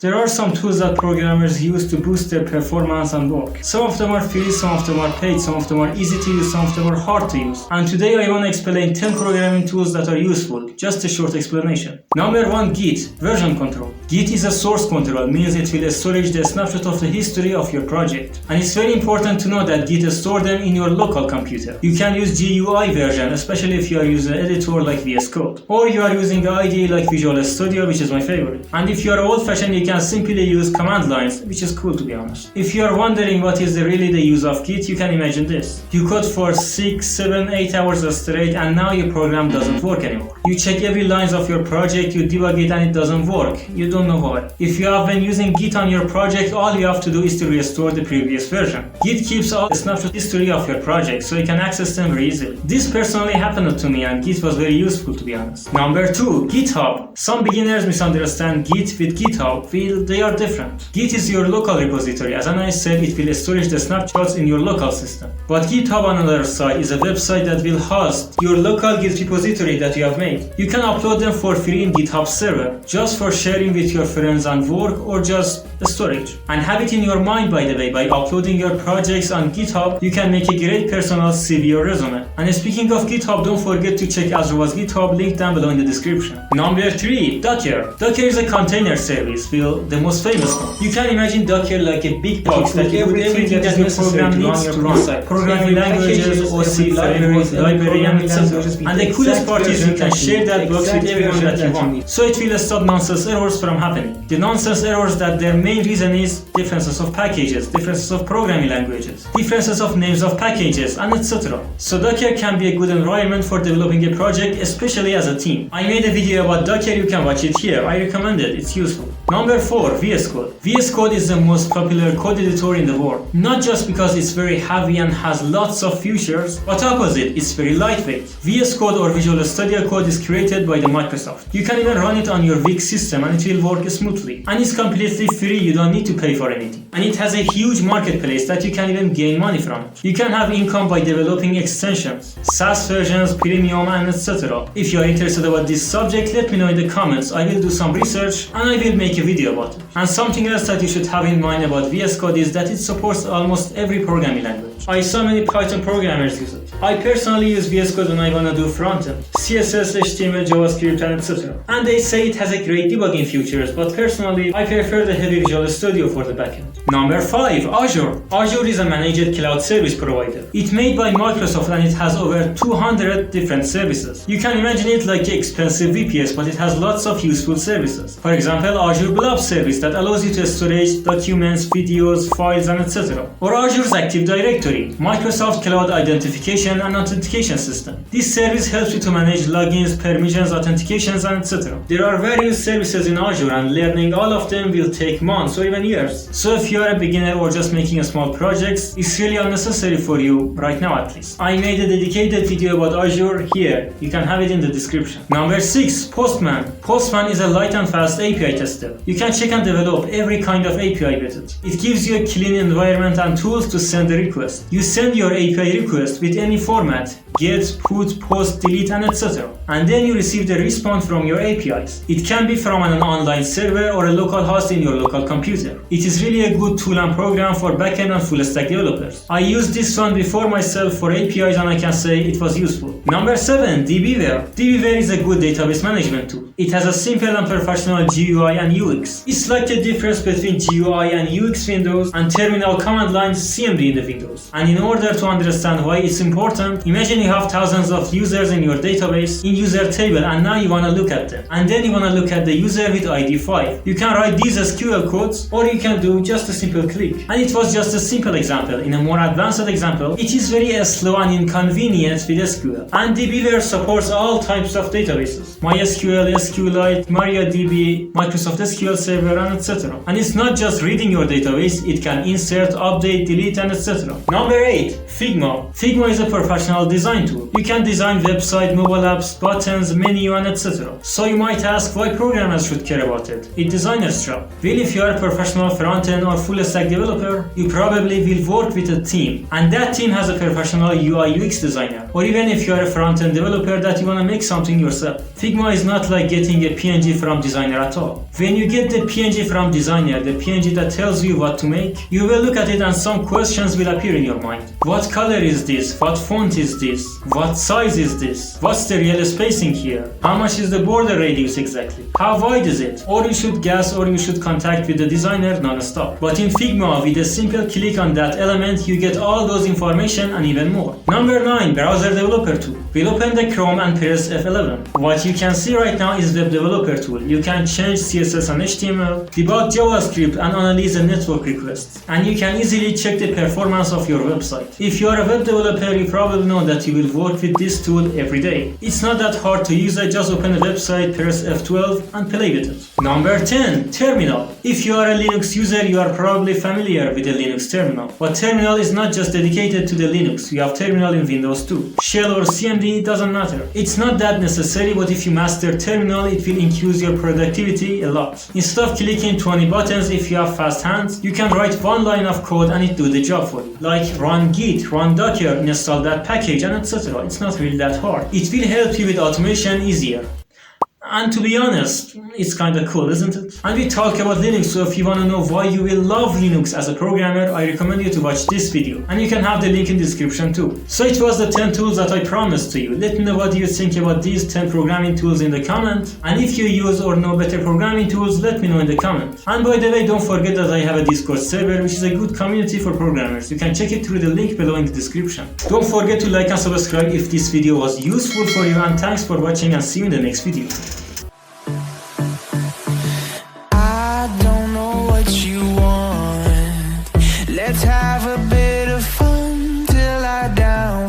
There are some tools that programmers use to boost their performance and work. Some of them are free, some of them are paid, some of them are easy to use, some of them are hard to use. And today I want to explain 10 programming tools that are useful. Just a short explanation. Number 1, Git, version control. Git is a source control, means it will storage the snapshot of the history of your project. And it's very important to know that Git stores them in your local computer. You can use GUI version, especially if you are using an editor like VS Code. Or you are using an IDE like Visual Studio, which is my favorite. And if you are old-fashioned, you can simply use command lines, which is cool to be honest. If you are wondering what is really the use of Git, you can imagine this. You code for 6, 7, 8 hours straight and now your program doesn't work anymore. You check every lines of your project, you debug it and it doesn't work. You don't know why. If you have been using Git on your project, all you have to do is to restore the previous version. Git keeps all the snapshot history of your project so you can access them very easily. This personally happened to me and Git was very useful to be honest. Number 2, GitHub. Some beginners misunderstand Git with GitHub. They are different. Git is your local repository. As I said, it will storage the snapshots in your local system. But GitHub on the other side is a website that will host your local Git repository that you have made. You can upload them for free in GitHub server, just for sharing with your friends and work or just storage. And have it in your mind, by the way, by uploading your projects on GitHub, you can make a great personal CV or resume. And speaking of GitHub, don't forget to check Azrova's GitHub, link down below in the description. Number 3, Docker. Docker is a container service, the most famous one. You can imagine Docker like a big box that you put everything that your program needs to run. Programming languages, OC, libraries, library, and etc. And the coolest part is you can share that box with everyone that you want. So it will stop nonsense errors from happening. The nonsense errors that their main reason is differences of packages, differences of programming languages, differences of names of packages, and etc. So Docker can be a good environment for developing a project, especially as a team. I made a video about Docker, you can watch it here. I recommend it, it's useful. Number 4, VS Code. VS Code is the most popular code editor in the world. Not just because it's very heavy and has lots of features, but opposite, it's very lightweight. VS Code or Visual Studio Code is created by the Microsoft. You can even run it on your VIC system and it will work smoothly. And it's completely free, you don't need to pay for anything. And it has a huge marketplace that you can even gain money from it. You can have income by developing extensions, SaaS versions, premium, and etc. If you are interested about this subject, let me know in the comments. I will do some research and I will make a video about it. And something else that you should have in mind about VS Code is that it supports almost every programming language. I saw many Python programmers use it. I personally use VS Code when I want to do frontend, CSS, HTML, JavaScript, and etc. And they say it has a great debugging features, but personally I prefer the heavy Visual Studio for the backend. Number 5, Azure. Azure is a managed cloud service provider. It's made by Microsoft and it has over 200 different services. You can imagine it like an expensive VPS, but it has lots of useful services. For example, Azure Blob service that allows you to storage documents, videos, files, and etc. Or Azure's Active Directory, Microsoft Cloud Identification and Authentication System. This service helps you to manage logins, permissions, authentications, and etc. There are various services in Azure and learning all of them will take months or even years. So if you are a beginner or just making a small projects, it's really unnecessary for you right now at least. I made a dedicated video about Azure here. You can have it in the description. Number 6, Postman. Postman is a light and fast API tester. You can check and develop every kind of API with it. It gives you a clean environment and tools to send a request. You send your API request with any format, get, put, post, delete, and etc. And then you receive the response from your APIs. It can be from an online server or a local host in your local computer. It is really a good tool and program for backend and full stack developers. I used this one before myself for APIs and I can say it was useful. Number 7, DBeaver. DBeaver is a good database management tool. It has a simple and professional GUI and UX. It's like the difference between GUI and UX windows and terminal command lines CMD in the Windows. And in order to understand why it's important, imagine you have thousands of users in your database in user table and now you want to look at them. And then you want to look at the user with ID 5. You can write these SQL codes or you can do just a simple click. And it was just a simple example. In a more advanced example, it is very slow and inconvenient with SQL. And DBeaver supports all types of databases. MySQL, SQLite, MariaDB, Microsoft SQL Server, and etc. And it's not just reading your database, it can insert, update, delete, and etc. Number 8, Figma. Figma is a professional design tool. You can design website, mobile apps, buttons, menu, and etc. So you might ask why programmers should care about it. It's designer's job. Well, if you are a professional front-end or full-stack developer, you probably will work with a team, and that team has a professional UI UX designer. Or even if you are a front-end developer that you want to make something yourself. Figma is not like getting a PNG from designer at all. When you get the PNG from designer, the PNG that tells you what to make, you will look at it and some questions will appear in your mind. What color is this? What font is this? What size is this? What's the real spacing here? How much is the border radius exactly? How wide is it? Or you should guess, or you should contact with the designer non-stop. But in Figma, with a simple click on that element, you get all those information and even more. Number 9, browser developer tool. We'll open the Chrome and press F11. What you can see right now is web developer tool. You can change CSS and HTML, debug JavaScript, and analyze a network request. And you can easily check the performance of your website. If you are a web developer, you probably know that you will work with this tool every day. It's not that hard to use it, just open a website, press F12, and play with it. Number 10, terminal. If you are a Linux user, you are probably familiar with the Linux terminal. But terminal is not just dedicated to the Linux. You have terminal in Windows too. Shell or CMD, doesn't matter. It's not that necessary, but if you master terminal, it will increase your productivity a lot. Instead of clicking 20 buttons, if you have fast hands, you can write one line of code and it do the job for you. Like run git, run docker, install that package, and etc. It's not really that hard. It will help you with automation easier. And to be honest, it's kinda cool, isn't it? And we talk about Linux, so if you wanna know why you will love Linux as a programmer, I recommend you to watch this video. And you can have the link in the description too. So it was the 10 tools that I promised to you. Let me know what you think about these 10 programming tools in the comment. And if you use or know better programming tools, let me know in the comment. And by the way, don't forget that I have a Discord server, which is a good community for programmers. You can check it through the link below in the description. Don't forget to like and subscribe if this video was useful for you, and thanks for watching, and see you in the next video.